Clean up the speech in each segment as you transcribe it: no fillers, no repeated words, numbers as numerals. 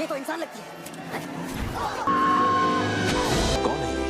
ये तो इंसान लगती है। कौन है ये?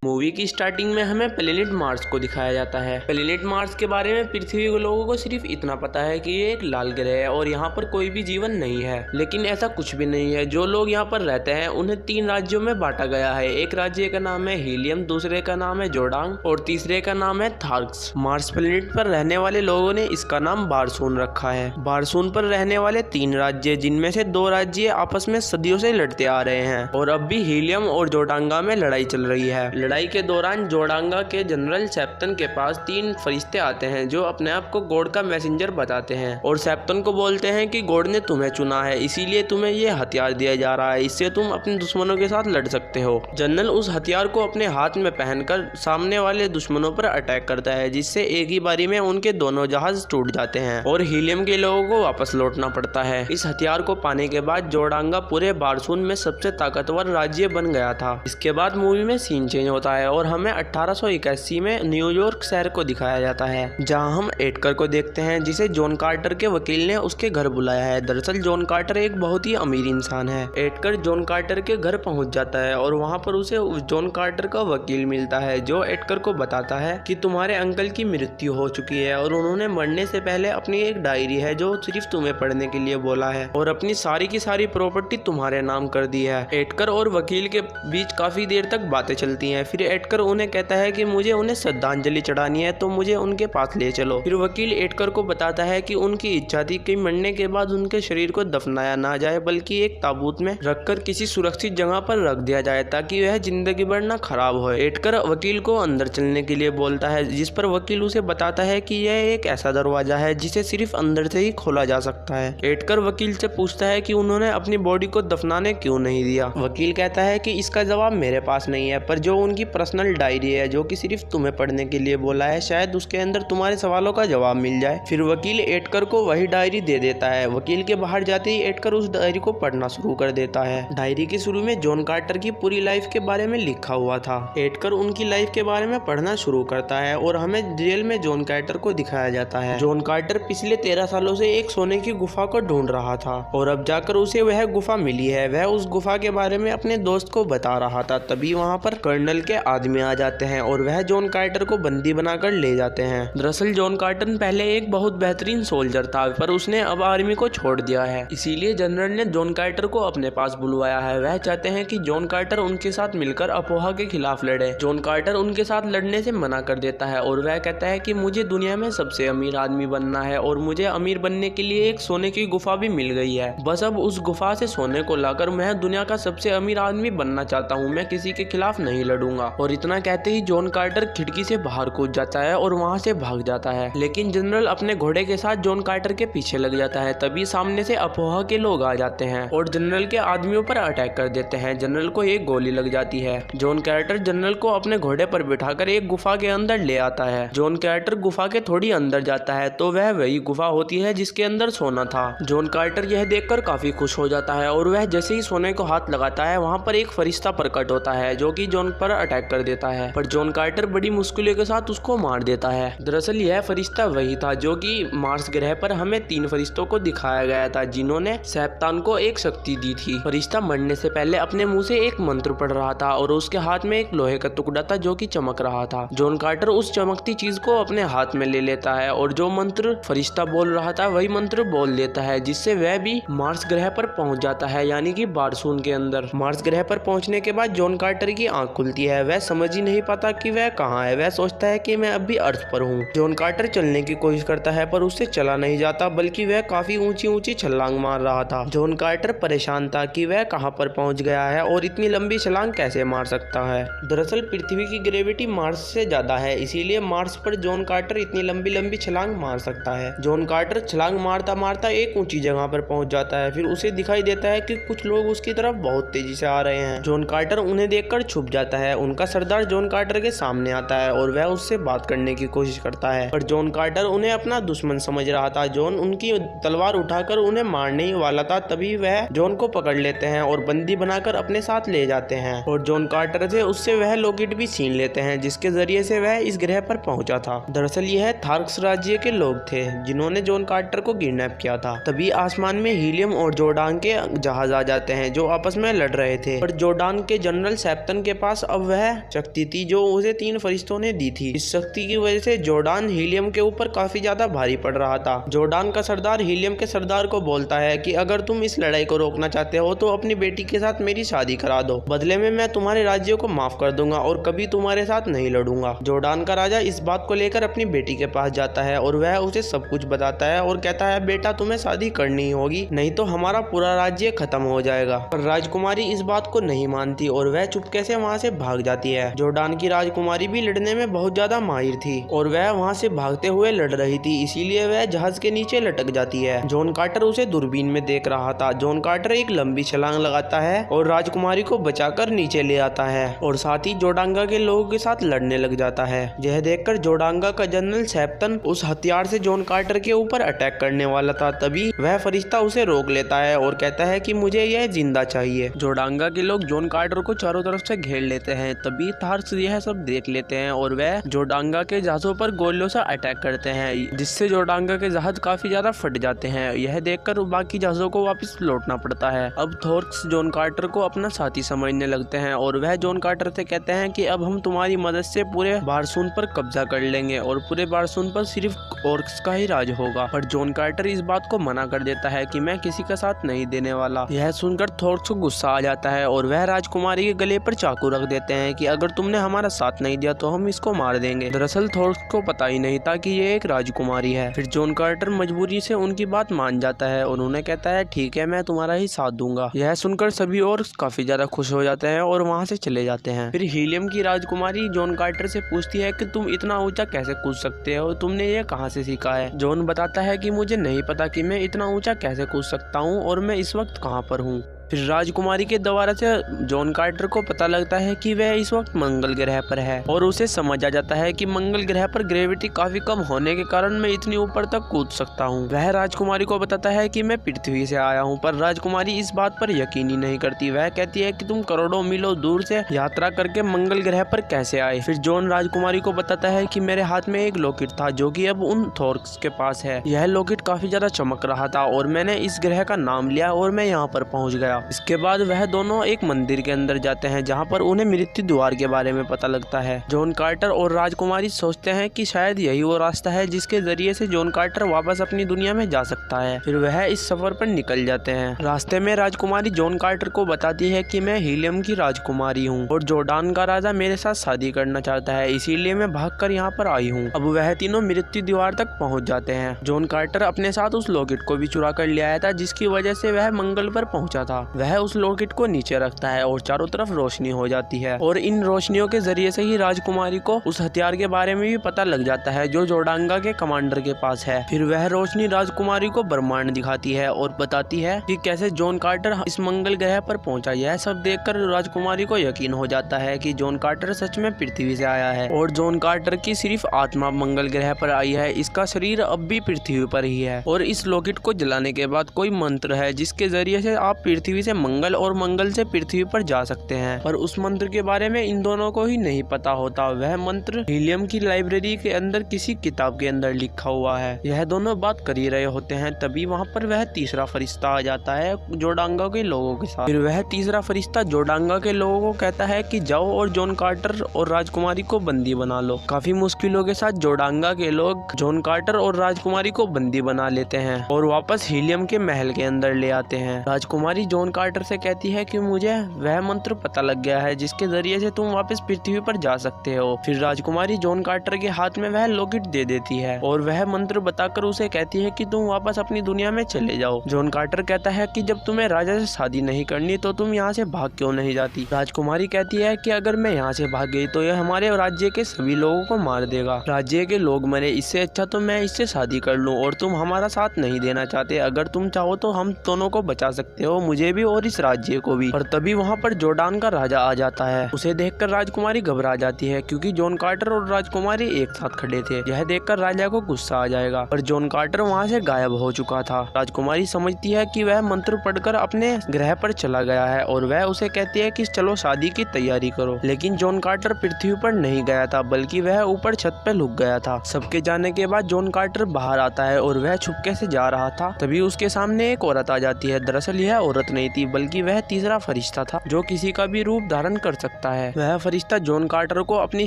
मूवी की स्टार्टिंग में हमें प्लेनेट मार्स को दिखाया जाता है। प्लेनेट मार्स के बारे में पृथ्वी के लोगों को सिर्फ इतना पता है कि ये एक लाल ग्रह है और यहाँ पर कोई भी जीवन नहीं है, लेकिन ऐसा कुछ भी नहीं है। जो लोग यहाँ पर रहते हैं उन्हें 3 राज्यों में बांटा गया है। एक राज्य का नाम है हीलियम, दूसरे का नाम है जोडांग और तीसरे का नाम है थार्क्स। मार्स प्लेनेट पर रहने वाले लोगों ने इसका नाम बारसून रखा है। बारसून पर रहने वाले 3 राज्य, जिनमें से 2 राज्य आपस में सदियों से लड़ते आ रहे हैं और अब भी हीलियम और जोडांगा में लड़ाई चल रही है। लड़ाई के दौरान जोडांगा के जनरल सेप्तन के पास 3 फरिश्ते आते हैं जो अपने आप को गॉड का मैसेंजर बताते हैं और सेप्तन को बोलते हैं कि गॉड ने तुम्हें चुना है, इसीलिए तुम्हें ये हथियार दिया जा रहा है, इससे तुम अपने दुश्मनों के साथ लड़ सकते हो। जनरल उस हथियार को अपने हाथ में पहनकर सामने वाले दुश्मनों पर अटैक करता है, जिससे एक ही बारी में उनके दोनों जहाज टूट जाते हैं और हीलियम के लोगों को वापस लौटना पड़ता है। इस हथियार को पाने के बाद जोडांगा पूरे बारसून में सबसे ताकतवर राज्य बन गया था। इसके बाद मूवी में सीन चेंज होता है और हमें 1881 में न्यूयॉर्क शहर को दिखाया जाता है, जहां हम एडकर को देखते हैं, जिसे जॉन कार्टर के वकील ने उसके घर बुलाया है। दरअसल जॉन कार्टर एक बहुत ही अमीर इंसान है। एडकर जॉन कार्टर के घर पहुंच जाता है और वहां पर उसे जॉन कार्टर का वकील मिलता है, जो एडकर को बताता है कि तुम्हारे अंकल की मृत्यु हो चुकी है और उन्होंने मरने से पहले अपनी एक डायरी है जो सिर्फ तुम्हें पढ़ने के लिए बोला है और अपनी सारी की सारी प्रॉपर्टी तुम्हारे नाम कर दी है। एडकर और वकील के बीच काफी देर तक बातें चलती हैं। फिर एडकर उन्हें कहता है कि मुझे उन्हें श्रद्धांजलि चढ़ानी है, तो मुझे उनके पास ले चलो। फिर वकील एडकर को बताता है कि उनकी इच्छा थी कि मरने के बाद उनके शरीर को दफनाया ना जाए, बल्कि एक ताबूत में रखकर किसी सुरक्षित जगह पर रख दिया जाए ताकि वह जिंदगी भर न खराब हो। एडकर वकील को अंदर चलने के लिए बोलता है, जिस पर वकील उसे बताता है कि यह एक ऐसा दरवाजा है जिसे सिर्फ अंदर से ही खोला जा सकता है। एडकर वकील से पूछता है कि उन्होंने अपनी बॉडी को दफनाने क्यों नहीं दिया। वकील कहता है कि इसका जवाब मेरे पास नहीं है, पर जो उनकी पर्सनल डायरी है जो कि सिर्फ तुम्हें पढ़ने के लिए बोला है, शायद उसके अंदर तुम्हारे सवालों का जवाब मिल जाए। फिर वकील एडकर को वही डायरी दे देता है। वकील के बाहर जाते ही एडकर उस डायरी को पढ़ना शुरू कर देता है। डायरी के शुरू में जॉन कार्टर की पूरी लाइफ के बारे में लिखा हुआ था। एडकर उनकी लाइफ के बारे में पढ़ना शुरू करता है और हमें जेल में जॉन कार्टर को दिखाया जाता है। जॉन कार्टर पिछले 13 सालों से एक सोने की गुफा को ढूंढ रहा था और अब जाकर उसे वह गुफा मिली है। वह उस गुफा के बारे में अपने दोस्त को बता रहा था, तभी वहाँ पर कर्नल के आदमी आ जाते हैं और वह जॉन कार्टर को बंदी बनाकर ले जाते हैं। दरअसल जॉन कार्टर पहले एक बहुत बेहतरीन सोल्जर था, पर उसने अब आर्मी को छोड़ दिया है, इसीलिए जनरल ने जॉन कार्टर को अपने पास बुलवाया है। वह चाहते हैं कि जॉन कार्टर उनके साथ मिलकर अपोहा के खिलाफ लड़े। जॉन कार्टर उनके साथ लड़ने से मना कर देता है और वह कहता है कि मुझे दुनिया में सबसे अमीर आदमी बनना है और मुझे अमीर बनने के लिए एक सोने की गुफा भी मिल गई है। बस अब उस गुफा से सोने को लाकर मैं दुनिया का सबसे अमीर आदमी बनना चाहता हूँ। मैं किसी के खिलाफ नहीं लड़ूंगा। और इतना कहते ही जॉन कार्टर खिड़की से बाहर कूद जाता है और वहाँ से भाग जाता है, लेकिन जनरल अपने घोड़े के साथ जॉन कार्टर के पीछे लग जाता है। तभी सामने से अपोहा के लोग आ जाते हैं और जनरल के आदमियों पर अटैक कर देते हैं। जनरल को एक गोली लग जाती है। जॉन कार्टर जनरल को अपने घोड़े पर बिठाकर एक गुफा के अंदर ले आता है। जॉन कार्टर गुफा के थोड़ी अंदर जाता है तो वह वही गुफा होती है जिसके अंदर सोना था। जॉन कार्टर यह देखकर काफी खुश हो जाता है और वह जैसे ही सोने को हाथ लगाता है, वहाँ पर एक फरिश्ता प्रकट होता है जो कि जॉन पर अटैक कर देता है, पर जॉन कार्टर बड़ी मुश्किलों के साथ उसको मार देता है। दरअसल यह फरिश्ता वही था जो कि मार्स ग्रह पर हमें 3 फरिश्तों को दिखाया गया था, जिन्होंने सेप्तान को एक शक्ति दी थी। फरिश्ता मरने से पहले अपने मुंह से एक मंत्र पढ़ रहा था और उसके हाथ में एक लोहे का टुकड़ा था जो कि चमक रहा था। जॉन कार्टर उस चमकती चीज को अपने हाथ में ले लेता है और जो मंत्र फरिश्ता बोल रहा था वही मंत्र बोल देता है, जिससे वह भी मार्स ग्रह पर पहुंच जाता है, यानी कि बारसून के अंदर। मार्स ग्रह पर पहुंचने के बाद जॉन कार्टर की आंख खुलती है। वह समझ ही नहीं पाता कि वह कहाँ है। वह सोचता है कि मैं अब भी अर्थ पर हूँ। जॉन कार्टर चलने की कोशिश करता है पर उससे चला नहीं जाता, बल्कि वह काफी ऊंची ऊंची छलांग मार रहा था। जॉन कार्टर परेशान था कि वह कहाँ पर पहुंच गया है और इतनी लंबी छलांग कैसे मार सकता है। दरअसल पृथ्वी की ग्रेविटी मार्स से ज्यादा है, इसीलिए मार्स पर जॉन कार्टर इतनी लंबी लंबी छलांग मार सकता है। जॉन कार्टर छलांग मारता मारता एक ऊंची जगह पर पहुंच जाता है। फिर उसे दिखाई देता है कि कुछ लोग उसकी तरफ बहुत तेजी से आ रहे हैं। जॉन कार्टर उन्हें देखकर छुप जाता है। उनको उनका सरदार जॉन कार्टर के सामने आता है और वह उससे बात करने की कोशिश करता है, पर जॉन कार्टर उन्हें अपना दुश्मन समझ रहा था। जॉन उनकी तलवार उठाकर उन्हें मारने ही वाला था, तभी वह जॉन को पकड़ लेते हैं और बंदी बनाकर अपने साथ ले जाते हैं और जॉन कार्टर से उससे वह लॉकेट भी छीन लेते हैं जिसके जरिए से वह इस ग्रह पर पहुंचा था। दरअसल यह थार्क्स राज्य के लोग थे जिन्होंने जॉन कार्टर को किडनैप किया था। तभी आसमान में हीलियम और जोर्डान के जहाज आ जाते हैं जो आपस में लड़ रहे थे, पर जोर्डान के जनरल सेप्टन के पास अब वह शक्ति थी जो उसे 3 फरिश्तों ने दी थी। इस शक्ति की वजह से जोर्डान हीलियम के ऊपर काफी ज्यादा भारी पड़ रहा था। जोर्डान का सरदार हीलियम के सरदार को बोलता है कि अगर तुम इस लड़ाई को रोकना चाहते हो तो अपनी बेटी के साथ मेरी शादी करा दो, बदले में मैं तुम्हारे राज्य को माफ कर दूंगा और कभी तुम्हारे साथ नहीं लड़ूंगा। जोर्डान का राजा इस बात को लेकर अपनी बेटी के पास जाता है और वह उसे सब कुछ बताता है और कहता है बेटा तुम्हें शादी करनी होगी, नहीं तो हमारा पूरा राज्य खत्म हो जाएगा। पर राजकुमारी इस बात को नहीं मानती और वह चुपके से वहाँ से भाग जाती है। जोर्डान की राजकुमारी भी लड़ने में बहुत ज्यादा माहिर थी और वह वहाँ से भागते हुए लड़ रही थी, इसीलिए वह जहाज के नीचे लटक जाती है। जॉन कार्टर उसे दूरबीन में देख रहा था। जॉन कार्टर एक लंबी छलांग लगाता है और राजकुमारी को बचाकर नीचे ले आता है और साथ ही जोडांगा के लोगों के साथ लड़ने लग जाता है। यह देखकर जोडांगा का जनरल सेप्टन उस हथियार से जॉन कार्टर के ऊपर अटैक करने वाला था, तभी वह फरिश्ता उसे रोक लेता है और कहता है कि मुझे यह जिंदा चाहिए। जोडांगा के लोग जॉन कार्टर को चारों तरफ से घेर लेते हैं, तभी थार्क्स यह सब देख लेते हैं और वह जोडांगा के जहाजों पर गोलियों से अटैक करते हैं, जिससे जोडांगा के जहाज काफी ज्यादा फट जाते हैं। यह देखकर बाकी जहाजों को वापस लौटना पड़ता है। अब थार्क्स जॉन कार्टर को अपना साथी समझने लगते हैं और वह जॉन कार्टर से कहते हैं कि अब हम तुम्हारी मदद से पूरे बारसून पर कब्जा कर लेंगे और पूरे बारसून पर सिर्फ ऑर्क्स का ही राज होगा। पर जॉन कार्टर इस बात को मना कर देता है कि मैं किसी का साथ नहीं देने वाला। यह सुनकर थार्क्स को गुस्सा आ जाता है और वह राजकुमारी के गले पर चाकू रख देते हैं कि अगर तुमने हमारा साथ नहीं दिया तो हम इसको मार देंगे। दरअसल थार्क्स को पता ही नहीं था कि ये एक राजकुमारी है। फिर जॉन कार्टर मजबूरी से उनकी बात मान जाता है और उन्हें कहता है ठीक है मैं तुम्हारा ही साथ दूंगा। यह सुनकर सभी और काफी ज्यादा खुश हो जाते हैं और वहाँ से चले जाते हैं। फिर हीलियम की राजकुमारी जॉन कार्टर से पूछती है कि तुम इतना ऊंचा कैसे कूद सकते हो, तुमने ये कहाँ से सीखा है। जॉन बताता है कि मुझे नहीं पता कि मैं इतना ऊंचा कैसे कूद सकता हूँ और मैं इस वक्त कहाँ पर हूँ। फिर राजकुमारी के द्वारा से जॉन कार्टर को पता लगता है कि वह इस वक्त मंगल ग्रह पर है और उसे समझ आ जाता है कि मंगल ग्रह पर ग्रेविटी काफी कम होने के कारण मैं इतनी ऊपर तक कूद सकता हूँ। वह राजकुमारी को बताता है कि मैं पृथ्वी से आया हूँ, पर राजकुमारी इस बात पर यकीन ही नहीं करती। वह कहती है कि तुम करोड़ों मीलों दूर से यात्रा करके मंगल ग्रह पर कैसे आए। फिर जॉन राजकुमारी को बताता है कि मेरे हाथ में एक लॉकेट था जो कि अब उन थार्क्स के पास है। यह लॉकेट काफी ज्यादा चमक रहा था और मैंने इस ग्रह का नाम लिया और मैं यहाँ पर पहुँच गया। इसके बाद वह दोनों एक मंदिर के अंदर जाते हैं जहाँ पर उन्हें मृत्यु द्वार के बारे में पता लगता है। जॉन कार्टर और राजकुमारी सोचते हैं कि शायद यही वो रास्ता है जिसके जरिए से जॉन कार्टर वापस अपनी दुनिया में जा सकता है। फिर वह इस सफर पर निकल जाते हैं। रास्ते में राजकुमारी जॉन कार्टर को बताती है कि मैं हीलियम की राजकुमारी हूँ और जोर्डान का राजा मेरे साथ शादी करना चाहता है, इसीलिए मैं भागकर यहाँ पर आई हूँ। अब वह तीनों मृत्यु द्वार तक पहुँच जाते हैं। जॉन कार्टर अपने साथ उस लॉकेट को भी चुरा कर ले आया था जिसकी वजह से वह मंगल पर पहुंचा था। वह उस लॉकेट को नीचे रखता है और चारों तरफ रोशनी हो जाती है और इन रोशनियों के जरिए से ही राजकुमारी को उस हथियार के बारे में भी पता लग जाता है जो जोर्डांगा के कमांडर के पास है। फिर वह रोशनी राजकुमारी को ब्रह्मांड दिखाती है और बताती है कि कैसे जॉन कार्टर इस मंगल ग्रह पर पहुंचा। यह सब देखकर राजकुमारी को यकीन हो जाता है कि जॉन कार्टर सच में पृथ्वी से आया है और जॉन कार्टर की सिर्फ आत्मा मंगल ग्रह पर आई है, इसका शरीर अब भी पृथ्वी पर ही है। और इस लॉकेट को जलाने के बाद कोई मंत्र है जिसके जरिए से आप पृथ्वी से मंगल और मंगल से पृथ्वी पर जा सकते हैं, पर उस मंत्र के बारे में इन दोनों को ही नहीं पता होता। वह मंत्र हीलियम की लाइब्रेरी के अंदर किसी किताब के अंदर लिखा हुआ है। यह दोनों बात कर ही रहे होते हैं, तभी वहाँ पर वह तीसरा फरिश्ता आ जाता है जोर्डांगा के लोगों के साथ। फिर वह तीसरा फरिश्ता जोर्डांगा के लोगों को कहता है कि जाओ और जॉन कार्टर और राजकुमारी को बंदी बना लो। काफी मुश्किलों के साथ जोर्डांगा के लोग जॉन कार्टर और राजकुमारी को बंदी बना लेते हैं और वापस हीलियम के महल के अंदर ले आते हैं। राजकुमारी जॉन कार्टर से कहती है कि मुझे वह मंत्र पता लग गया है जिसके जरिए से तुम वापस पृथ्वी पर जा सकते हो। फिर राजकुमारी जॉन कार्टर के हाथ में वह लॉकेट दे देती है और वह मंत्र बताकर उसे कहती है कि तुम वापस अपनी दुनिया में चले जाओ। जॉन कार्टर कहता है कि जब तुम्हें राजा से शादी नहीं करनी तो तुम यहाँ से भाग क्यों नहीं जाती। राजकुमारी कहती है कि अगर मैं यहाँ से भाग गई तो यह हमारे राज्य के सभी लोगों को मार देगा। राज्य के लोग मरे, इससे अच्छा तो मैं इससे शादी कर लूँ और तुम हमारा साथ नहीं देना चाहते। अगर तुम चाहो तो हम दोनों को बचा सकते हो, मुझे भी और इस राज्य को भी। और तभी वहाँ पर जोर्डान का राजा आ जाता है। उसे देखकर राजकुमारी घबरा जाती है क्योंकि जॉन कार्टर और राजकुमारी एक साथ खड़े थे। यह देखकर राजा को गुस्सा आ जाएगा, पर जॉन कार्टर वहाँ से गायब हो चुका था। राजकुमारी समझती है कि वह मंत्र पढ़कर अपने ग्रह पर चला गया है और वह उसे कहती है कि चलो शादी की तैयारी करो। लेकिन जॉन कार्टर पृथ्वी पर नहीं गया था, बल्कि वह ऊपर छत पे लुक गया था। सबके जाने के बाद जॉन कार्टर बाहर आता है और वह छुपके से जा रहा था। तभी उसके सामने एक औरत आ जाती है। दरअसल यह औरत नहीं थी, बल्कि वह तीसरा फरिश्ता था जो किसी का भी रूप धारण कर सकता है। वह फरिश्ता जॉन कार्टर को अपनी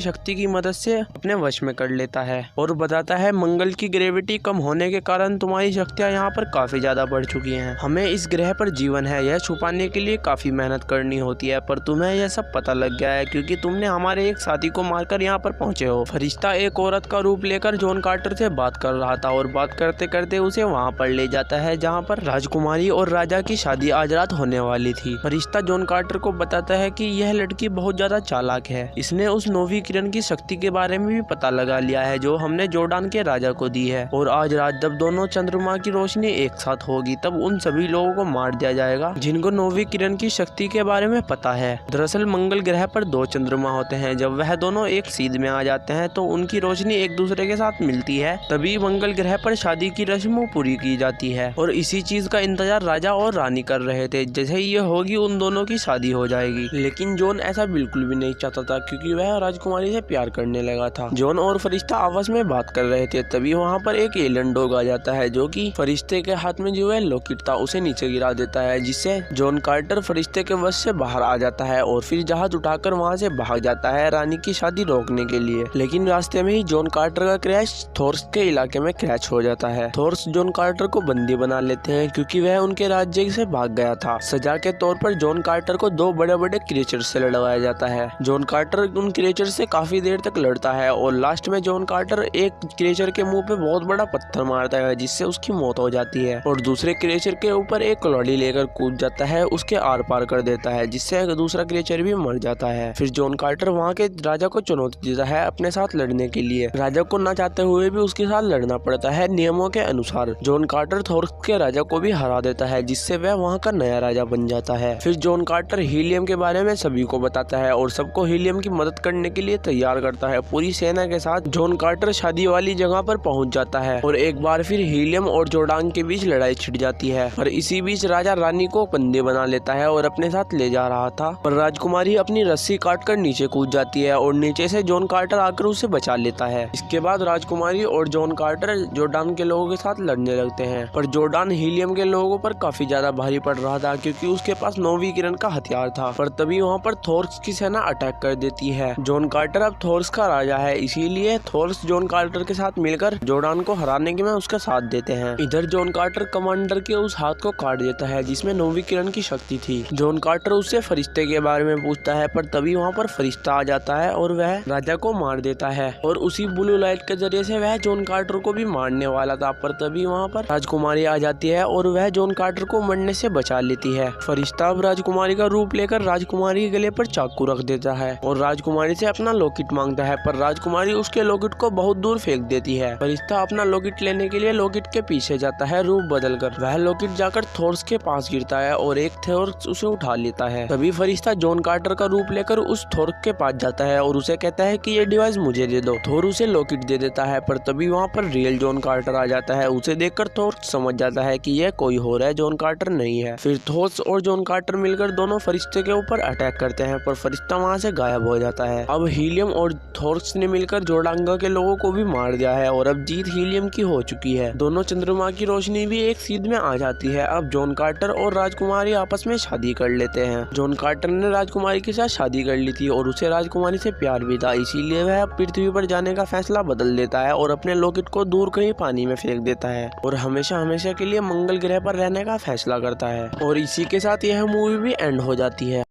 शक्ति की मदद से अपने वश में कर लेता है और बताता है मंगल की ग्रेविटी कम होने के कारण तुम्हारी शक्तियाँ यहाँ पर काफी ज्यादा बढ़ चुकी हैं। हमें इस ग्रह पर जीवन है यह छुपाने के लिए काफी मेहनत करनी होती है, पर तुम्हें यह सब पता लग गया है क्योंकि तुमने हमारे एक साथी को मारकर यहाँ पर पहुँचे हो। फरिश्ता एक औरत का रूप लेकर जॉन कार्टर से बात कर रहा था और बात करते करते उसे वहाँ पर ले जाता है जहाँ पर राजकुमारी और राजा की शादी आज रात होने वाली थी। फरिश्ता जॉन कार्टर को बताता है कि यह लड़की बहुत ज्यादा चालाक है, इसने उस नौवीं किरण की शक्ति के बारे में भी पता लगा लिया है जो हमने जोर्डान के राजा को दी है, और आज रात जब दोनों चंद्रमा की रोशनी एक साथ होगी तब उन सभी लोगों को मार दिया जाएगा जिनको नौवीं किरण की शक्ति के बारे में पता है। दरअसल मंगल ग्रह पर 2 चंद्रमा होते हैं, जब वह दोनों एक सीध में आ जाते हैं तो उनकी रोशनी एक दूसरे के साथ मिलती है, तभी मंगल ग्रह पर शादी की रस्म पूरी की जाती है। और इसी चीज का इंतजार राजा और रानी कर रहे थे, जैसे ही ये होगी उन दोनों की शादी हो जाएगी। लेकिन जॉन ऐसा बिल्कुल भी नहीं चाहता था क्योंकि वह राजकुमारी से प्यार करने लगा था। जॉन और फरिश्ता आपस में बात कर रहे थे, तभी वहाँ पर एक एलियन डॉग आ जाता है जो कि फरिश्ते के हाथ में जो है लॉकेट था उसे नीचे गिरा देता है, जिससे जॉन कार्टर फरिश्ते के वश से बाहर आ जाता है और फिर जहाज उठाकर वहाँ से भाग जाता है रानी की शादी रोकने के लिए। लेकिन रास्ते में ही जॉन कार्टर का क्रैश थोर्स के इलाके में क्रैश हो जाता है। थोर्स जॉन कार्टर को बंदी बना लेते हैं क्योंकि वह उनके राज्य से भाग गया था। सजा के तौर पर जॉन कार्टर को 2 बड़े बड़े क्रिएचर से लड़वाया जाता है। जॉन कार्टर उन क्रिएचर से काफी देर तक लड़ता है और लास्ट में जॉन कार्टर एक क्रिएचर के मुंह पे बहुत बड़ा पत्थर मारता है जिससे उसकी मौत हो जाती है, और दूसरे क्रिएचर के ऊपर एक कुल्हाड़ी लेकर कूद जाता है, उसके आर पार कर देता है जिससे दूसरा क्रिएचर भी मर जाता है। फिर जॉन कार्टर वहाँ के राजा को चुनौती देता है अपने साथ लड़ने के लिए। राजा को न चाहते हुए भी उसके साथ लड़ना पड़ता है नियमों के अनुसार। जॉन कार्टर थोर्स के राजा को भी हरा देता है जिससे वह वहाँ का नया राजा बन जाता है। फिर जॉन कार्टर हीलियम के बारे में सभी को बताता है और सबको हीलियम की मदद करने के लिए तैयार करता है। पूरी सेना के साथ जॉन कार्टर शादी वाली जगह पर पहुंच जाता है और एक बार फिर हीलियम और जोर्डान के बीच लड़ाई छिड़ जाती है। और इसी बीच राजा रानी को बंदी बना लेता है और अपने साथ ले जा रहा था, पर राजकुमारी अपनी रस्सी काटकर नीचे कूद जाती है और नीचे से जॉन कार्टर आकर उसे बचा लेता है। इसके बाद राजकुमारी और जॉन कार्टर जोर्डान के लोगों के साथ लड़ने लगते हैं, पर जोर्डान हीलियम के लोगों पर काफी ज्यादा भारी पड़ रहा था क्योंकि उसके पास नौवीं किरण का हथियार था। पर तभी वहाँ पर थोर्स की सेना अटैक कर देती है। जॉन कार्टर अब थोर्स का राजा है, इसीलिए थोर्स जॉन कार्टर के साथ मिलकर जोर्डान को हराने के में उसका साथ देते हैं। इधर जॉन कार्टर कमांडर के उस हाथ को काट देता है जिसमें नौवीं किरण की शक्ति थी। जॉन कार्टर उससे फरिश्ते के बारे में पूछता है, पर तभी वहाँ पर फरिश्ता आ जाता है और वह राजा को मार देता है, और उसी ब्लू लाइट के जरिए से वह जॉन कार्टर को भी मारने वाला था। पर तभी वहाँ पर राजकुमारी आ जाती है और वह जॉन कार्टर को मरने से बचा लेती है। फरिश्ता अब राजकुमारी का रूप लेकर राजकुमारी के गले पर चाकू रख देता है और राजकुमारी से अपना लॉकेट मांगता है, पर राजकुमारी उसके लॉकेट को बहुत दूर फेंक देती है। फरिश्ता अपना लॉकेट लेने के लिए लॉकेट के पीछे जाता है रूप बदलकर। वह लॉकेट जाकर थोर्स के पास गिरता है और एक थोर्स उसे उठा लेता है। तभी फरिश्ता जॉन कार्टर का रूप लेकर उस थोर्स के पास जाता है और उसे कहता है कि ये डिवाइस मुझे दे दो। थोर उसे लॉकेट दे देता है, पर तभी वहाँ पर रियल जॉन कार्टर आ जाता है। उसे देखकर थोर्स समझ जाता है कि यह कोई और है, जॉन कार्टर नहीं है। फिर थोर्स और जॉन कार्टर मिलकर दोनों फरिश्ते के ऊपर अटैक करते हैं, पर फरिश्ता वहाँ से गायब हो जाता है। अब हीलियम और थोर्स ने मिलकर जोर्डांगा के लोगों को भी मार दिया है और अब जीत हीलियम की हो चुकी है। दोनों चंद्रमा की रोशनी भी एक सीध में आ जाती है। अब जॉन कार्टर और राजकुमारी आपस में शादी कर लेते हैं। जॉन कार्टर ने राजकुमारी के साथ शादी कर ली थी और उसे राजकुमारी से प्यार भी था, इसीलिए वह पृथ्वी पर जाने का फैसला बदल देता है और अपने लॉकेट को दूर कहीं पानी में फेंक देता है और हमेशा हमेशा के लिए मंगल ग्रह पर रहने का फैसला करता है। और इसी के साथ यह मूवी भी एंड हो जाती है।